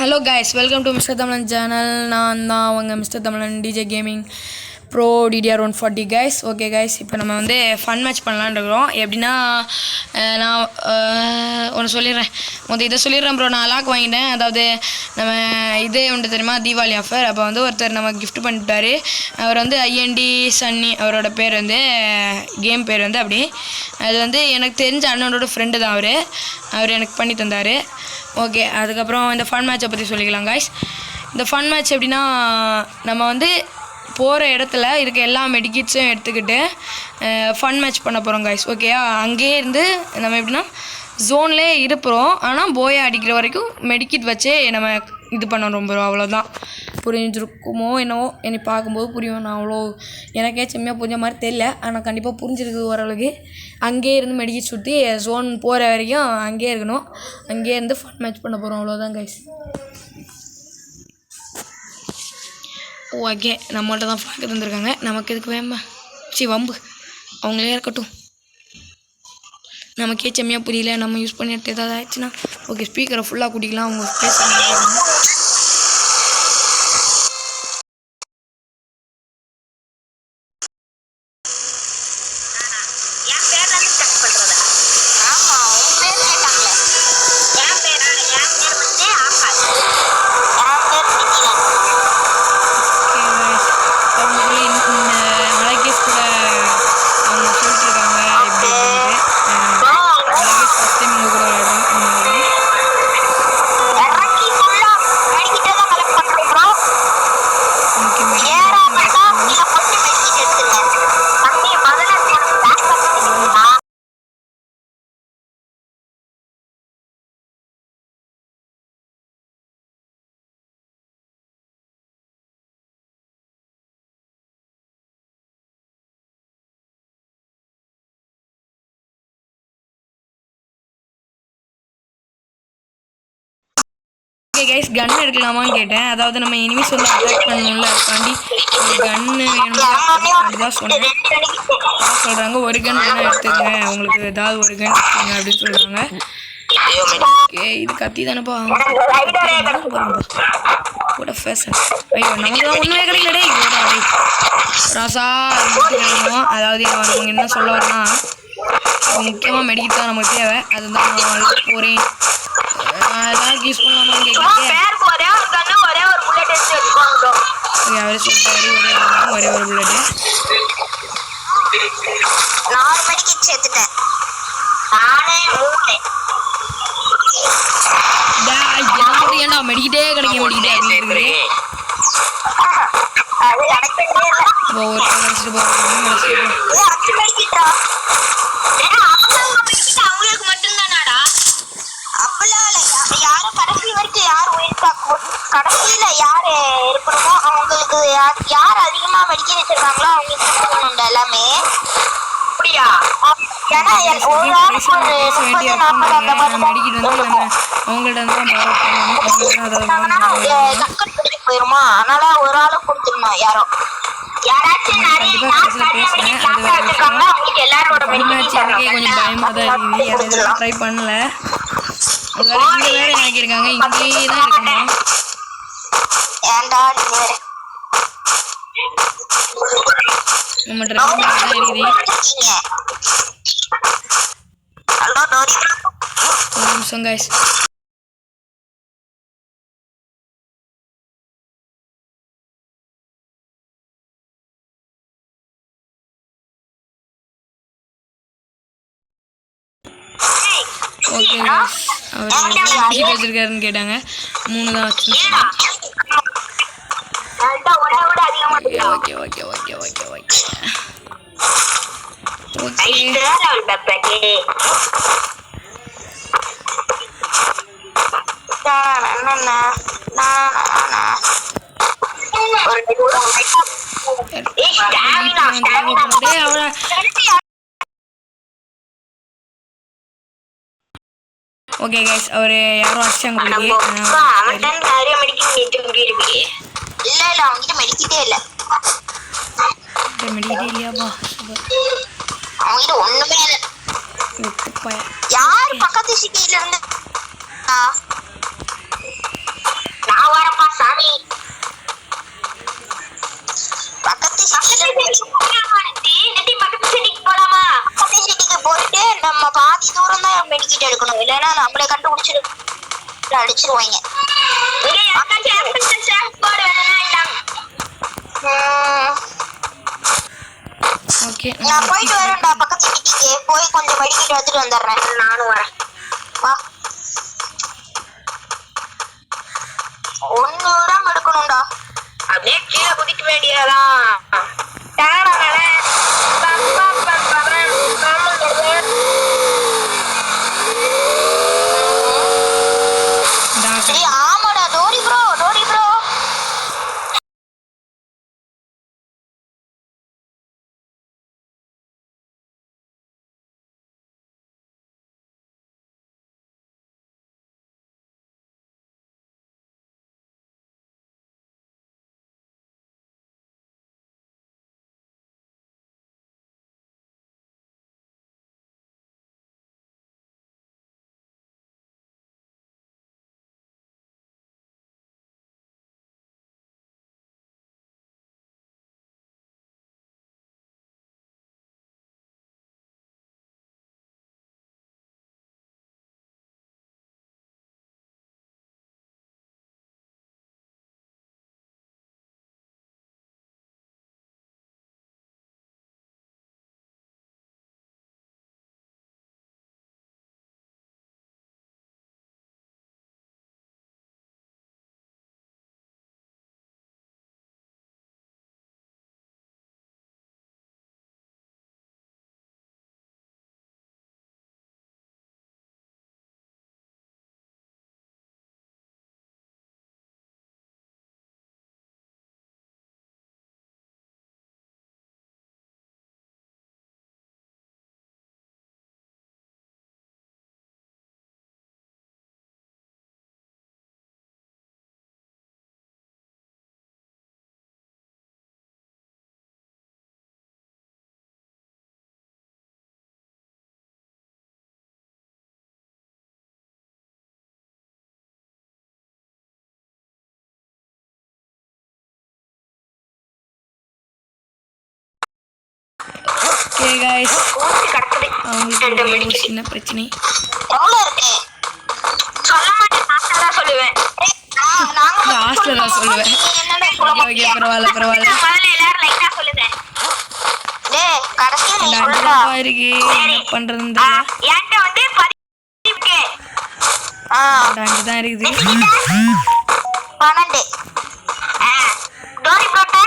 Hello guys, welcome to Mr. Thamalan channel. நான் தான் அவங்க mister Tamizhan DJ gaming bro TDR 140 guys. Okay guys, இப்போ நம்ம வந்து ஃபன் மேட்ச் பண்ணலான்னு இருக்கிறோம். எப்படின்னா நான் ஒன்று சொல்லிடுறேன். இதை சொல்லிடுறேன் ப்ரோ. நான் லாக் வாங்கிட்டேன். அதாவது நம்ம இதே ஒன்று தெரியுமா, தீபாவளி ஆஃபர். அப்போ வந்து ஒருத்தர் நம்ம கிஃப்ட் பண்ணிட்டாரு. அவர் வந்து ஐஎன்டி சன்னி, அவரோட பேர் வந்து கேம் பேர் வந்து அப்படி. அது வந்து எனக்கு தெரிஞ்ச அண்ணனோட ஃப்ரெண்டு தான் அவர் எனக்கு பண்ணி தந்தார். ஓகே, அதுக்கப்புறம் இந்த ஃபன் மேட்சை பற்றி சொல்லிக்கலாம் காய்ஸ். இந்த ஃபன் மேட்ச் எப்படின்னா, நம்ம வந்து போகிற இடத்துல இருக்க எல்லா மெடிக்கிட்ஸும் எடுத்துக்கிட்டு ஃபன் மேட்ச் பண்ண போகிறோம் காய்ஸ். ஓகேயா, அங்கேயே இருந்து நம்ம எப்படின்னா ஜோன்லேயே இருப்போம். ஆனால் போயை அடிக்கிற வரைக்கும் மெடிக்கிட் வச்சே நம்ம இது பண்ணணும் ப்ரோ. அவ்வளோதான். புரிஞ்சிருக்குமோ என்னவோ, என்னை பார்க்கும்போது புரியும். நான் அவ்வளோ எனக்கே செம்மையாக புரிஞ்ச மாதிரி தெரியல, ஆனால் கண்டிப்பாக புரிஞ்சிருக்கு ஓரளவுக்கு. அங்கேயே இருந்து மெடிக்கிட் சுற்றி ஜோன் போகிற வரைக்கும் அங்கேயே இருக்கணும். அங்கேயே இருந்து ஃபன் மேட்ச் பண்ண போகிறோம். அவ்வளோதான் கைஸ். ஓகே, நம்மள்ட்ட தான் ஃப்ளாக் தந்துருக்காங்க. நமக்கு எதுக்கு வம்பு, அவங்களே இருக்கட்டும். நமக்கே செம்மையாக புரியல, நம்ம யூஸ் பண்ணிட்டு ஏதாவது ஆயிடுச்சுன்னா ஓகே, ஸ்பீக்கரை ஃபுல்லாக கூட்டிக்கலாம். அவங்க பேசுகிறாங்க. கைஸ், கன் எடுக்கலாமான்னு கேட்டேன். அதாவது நம்ம எனிமீஸ் வந்து அட்டாக் பண்ணணும்ல, அதுக்காண்டி கன்னு வேணுமா அதுதான் சொன்னேன். சொல்கிறாங்க ஒரு கன் வேணால் எடுத்துக்கங்க, உங்களுக்கு ஏதாவது ஒரு கன் எடுத்துங்க அப்படின்னு சொல்கிறாங்க. ஓகே, இது கத்தி தானேப்பா கூட ஃபேஷன். ஐயோ, நமக்கு தான் ஒன்றுமே கிடைக்கல. ராசா கிடைக்கணும். அதாவது அவங்க என்ன சொல்ல வரனா, முக்கியமாக மெடிக்கிட் தான் நமக்கு தேவை. அதுதான் நான் போகிறேன். அதெல்லாம் யூஸ் பண்ணலாமான்னு கேட்குறேன். அவரே சொல்லிட்டாரு ஒரே ஒரு புல்லட்டு. ஏன்டா மெடிக்கிட்டே கிடைக்க மெடிக்கிட்டே அப்படின்னு ஒரு கடைசியில யாரு இருக்கணுமோ அவங்களுக்கு யார் அதிகமா மெடிக்க வச்சிருக்காங்களோ அவங்களுக்கு எல்லாமே. அப்படியா? ஏன்னா ஒரு ஆளுக்கு ஒரு 30-40 அந்த மாதிரி போயிருமா, அதனால ஒரு ஆளுக்கு கொடுத்துருமா. யாராச்சும் அவங்களுக்கு எல்லாரோட ட்ரை பண்ணல. வேற ஆக்கியிருக்காங்க. இங்கேயே தான் இருக்கணும். நம்ம ஒரு நிமிஷம் கைஸ். ஓகே, அவர் வச்சிருக்காருன்னு கேட்டாங்க. 3 தான் வச்சு. Okay okay okay okay okay okay okay guys, அவர் யாரும் அடிச்சாங்க. மெடிக்கிட்டே இல்லையாப்பா? அவங்கிட்ட ஒண்ணுமே இல்லை. யார் பக்கத்து சிட்டியில இருந்து மெடிக்கிட்டு எடுக்கணும், இல்லைன்னா நம்மளே கண்டுபிடிச்சிட்டு அடிச்சிருவாங்க. ஓகே நான் போயிட்டு வரேன்டா, பக்கத்து வீட்டுக்கு போய் கொஞ்சம் மெடிக்கிட்டு எடுத்துட்டு வந்துடுறேன். நானும் வரேன், வா. 1 நிமிடம் எடுக்கணும்டா. அப்படியே கீழே குதிக்க வேண்டியதான். ஆமாடா டோரி ப்ரோ. ஓகே गाइस அவங்களுக்கு ஒரு சின்ன பிரச்சனை. எவ்வளவு இருக்கு சொல்ல மாட்டேன், நான் சொல்லுவேன். லாஸ்ட்ல தான் சொல்லுவேன். ஓகே பரவாயில்ல முதல்ல எல்லாரும் லைட்டா சொல்லுங்க. டேய் கடைசில நீ சொல்றா இருக்கு என்ன பண்றதுன்னு தெரியல. என்கிட்ட வந்து 10 இருக்கு. அங்க தான் இருக்குது 12. டோரி போட்ட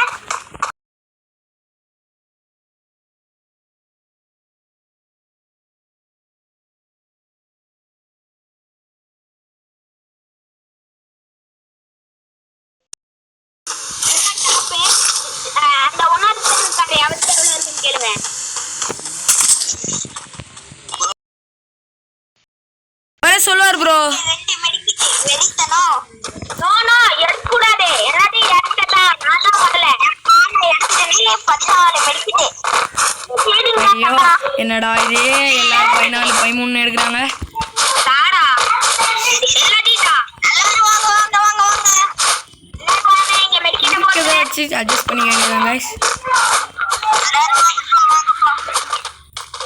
அந்த ஒன்னாவது கதை அவருக்கு எவ்வளவு இருக்குன்னு கேளுங்க. வர சொல்லுவார் ப்ரோ. 2 மெடிக்கிட்டு வெறித்தனம். நோ எடுக்க கூடாது, எல்லாத்தையும் எடுத்துட்டா. நான் தான் வரல, நான் எடுத்துட்டேனே 14 மெடிக்கிட்டு. ஐயோ என்னடா இது எல்லாரும் 14 13 எடுக்கறாங்க. தாடா எல்லாத்தையும் தா. எல்லாரும் வாங்க. எல்லாரும் வாங்க, இங்க மெடிக்கிட்ட போடுங்க. அட்ஜஸ்ட் பண்ணிக்கங்க गाइस.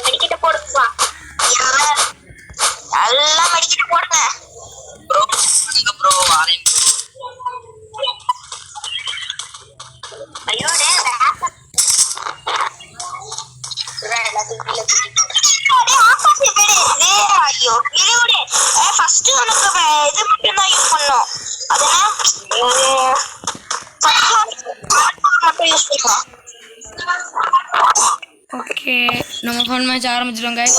மெடிக்கிட்ட போடுப்பா. எல்லாம் மெடிக்கிட்ட போடுங்க. ப்ரோ நீங்க ப்ரோ வாரேன். ஐயோ டேய் ஐயோ இழுவுடே. ஃபர்ஸ்ட் உனக்கு இது மட்டும் தான் யூஸ் பண்ணனும். அதனா மட்டும் யூஸ் பண்ணலாம். ஓகே நம்ம ஃபன் மேட்ச் ஆரம்பிச்சிட்டோம் गाइस.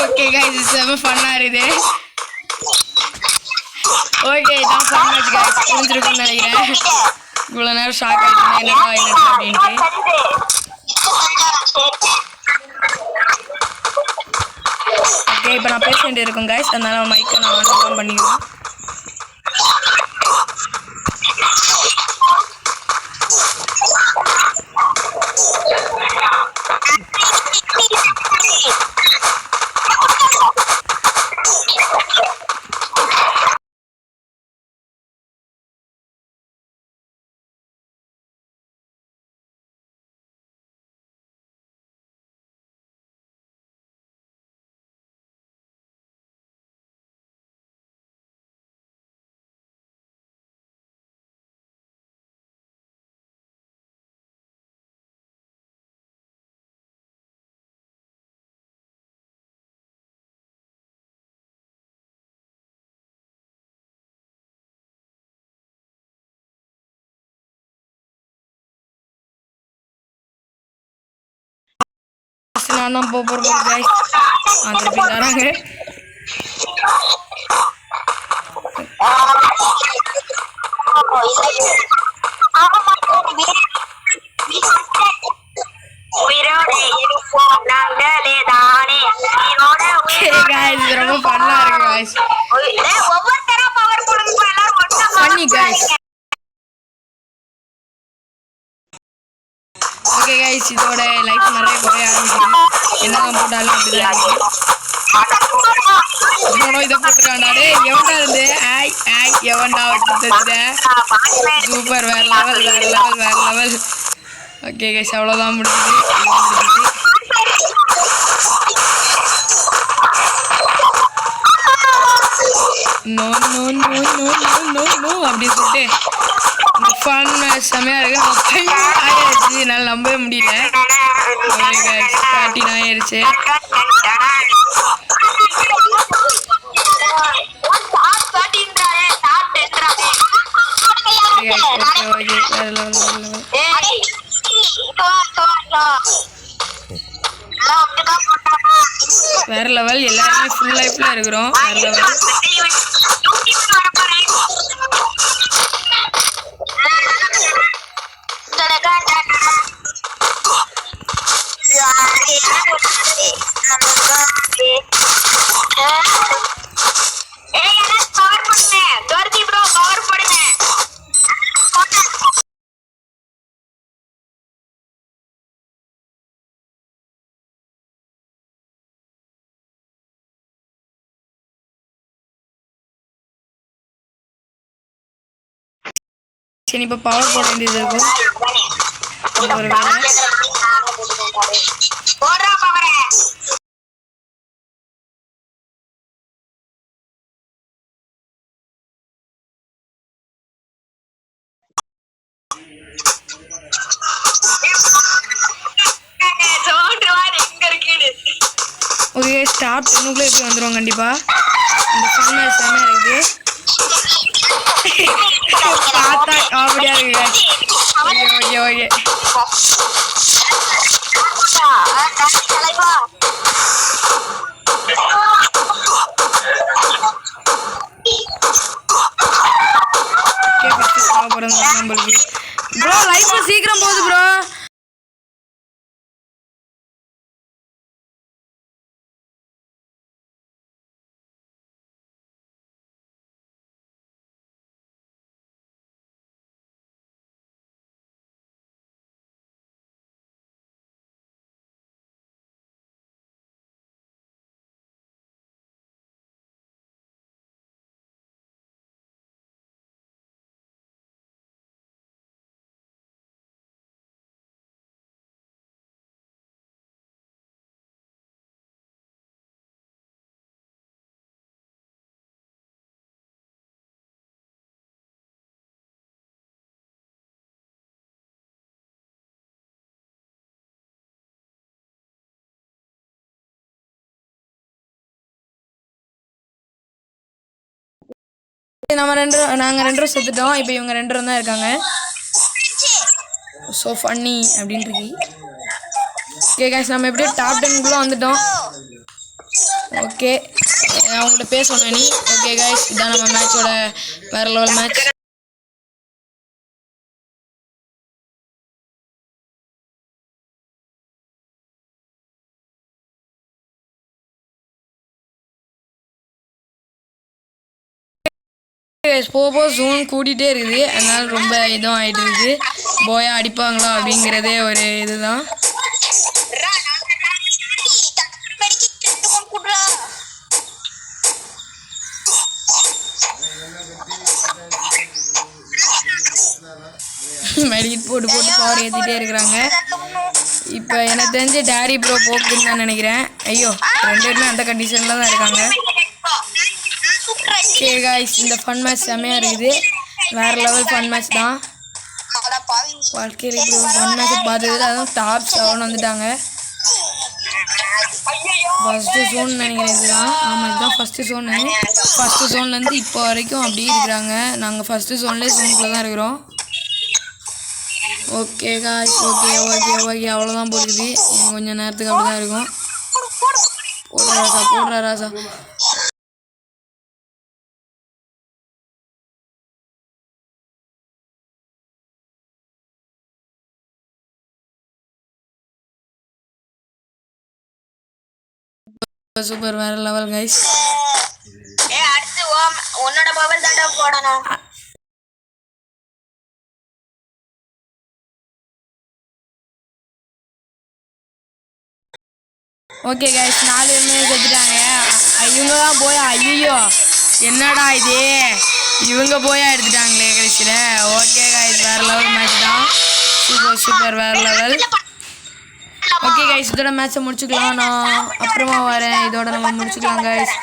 ஓகே गाइस செம ஃபன்னா இருக்குது. ஓகே இதான் ஃபன் மேட்ச் गाइस. புரிஞ்சிருக்கும்னு நினைக்கிறேன். இவ்வளவு நேரம் ஷாக் ஆயிட்டேன் என்னடா அப்படின்ட்டு. ஓகே இப்போ நான் பேச வேண்டியது இருக்கும் गाइस, அதனால மைக்கை நான் ஆன் பண்ணிடுவேன். ஃபர்ஸ்ட் நான் தான் போறேன் गाइस அந்த பின் வராங்க guys ரொம்ப ஃபன்னா இருக்கு guys ஒவ்வொருத்தரா பவர் போடுங்க எல்லாரும் ஒண்ணா funny guys okay guys இதோட லைஃப் நிறைய குறைய ஆரம்பிக்குது என்னதான் போட்டாலும் அப்படிதான் இருக்கு இவனோ இத போட்டுறானே டேய் எவன்டா இருந்து ஐ எவன்டா விட்டுட்டே சூப்பர் வேற லெவல் ஓகே गाइस அவ்வளவுதான் முடிஞ்சது நோ அப்படி சொல்லிட்டு ஃபன் செமையா இருக்கு ஆயிடுச்சு என்னால் நம்பவே முடியல ஸ்டார்டிங் ஆயிடுச்சு வேற லெவல் எல்லாருமே ஃபுல் லைஃப்ல இருக்கிறோம் வேற லெவல் சரி இப்போ பவர் போட வேண்டியது இருக்கும் ஒரு போடுறா பவரே ஓகே ஸ்டார்ட் இன்னுக்குள்ளே எப்படி வந்துடும் கண்டிப்பா இந்த ஃபன் மேட்ச் செமையா இருக்குது பார்த்தா காமெடியா இருக்கு ஓகே ப்ரோ லைஃப் சீக்கிரம் போகுது ப்ரோ நாங்கள் ரெண்டு பேரும் செத்துட்டோம் இப்போ இவங்க ரெண்டு பேரும் தான் இருக்காங்க ஸோ ஃபன்னி அப்படின்ட்டு ஓகே गाइस நம்ம எப்படியோ டாப் 10 வந்துட்டோம் ஓகே அவங்கள்ட்ட பேசணும் நீ ஓகே गाइस இதான் நம்ம மேட்சோட வேற லெவல் மேட்ச் போக ஜோன் கூட்டிகிட்டே இருக்குது அதனால ரொம்ப இதுவும் ஆகிட்டு இருக்குது போயா அடிப்பாங்களா அப்படிங்கிறதே ஒரு இதுதான் மெடிக்கிட் போட்டு பவர் ஏற்றிட்டே இருக்கிறாங்க இப்போ எனக்கு தெரிஞ்சு டேரி ப்ரோ போக்குன்னு தான் நினைக்கிறேன் ஐயோ ரெண்டு பேருமே அந்த கண்டிஷனில் தான் இருக்காங்க ஓகே गाइस இந்த ஃபன் மேட்ச் செமையாக இருக்குது வேறு லெவல் ஃபன் மேட்ச் தான் வாழ்க்கையில் இப்படி ஒரு ஃபன் மேட்ச் பார்த்தது அதுவும் டாப் 7 வந்துட்டாங்க ஃபஸ்ட்டு ஜோன் நினைக்கிறேன் இதுதான் ஆமாம் இதுதான் ஃபஸ்ட்டு ஜோனு ஃபஸ்ட்டு ஜோன்லேருந்து இப்போ வரைக்கும் அப்படியே இருக்கிறாங்க நாங்கள் ஃபஸ்ட்டு ஜோன்லேயே ஜோனுக்குள்ளே தான் இருக்கிறோம் okay guys okay okay okay அவ்வளோதான் போடுது கொஞ்சம் நேரத்துக்கு அப்படி தான் இருக்கும் போடுற ராசா சூப்பர் வேற லெவல் கைஸ் அடுத்து உன்னோட பவல் தாண்டா போடணும் ஓகே கைஸ் 4 பேருமே செத்துட்டாங்க இவங்க தான் போயா ஐயோ என்னடா இது இவங்க போயா எடுத்துட்டாங்களே கடைசியில் ஓகே கைஸ் வேற லெவல் மேட்ச் தான் சூப்பர் வேற லெவல் ஓகே கைஸ் இதோட மேட்ச்சை முடிச்சுக்கலாம் நான் அப்புறமா வரேன் இதோட நம்ம முடிச்சுக்கலாம் கைஸ்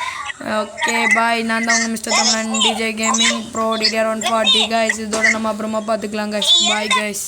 ஓகே பாய் நான் தான் உங்கள் mister Tamizhan DJ gaming bro DDR 140 guys இதோட நம்ம அப்புறமா பார்த்துக்கலாம் கைஸ் பாய் கைஸ்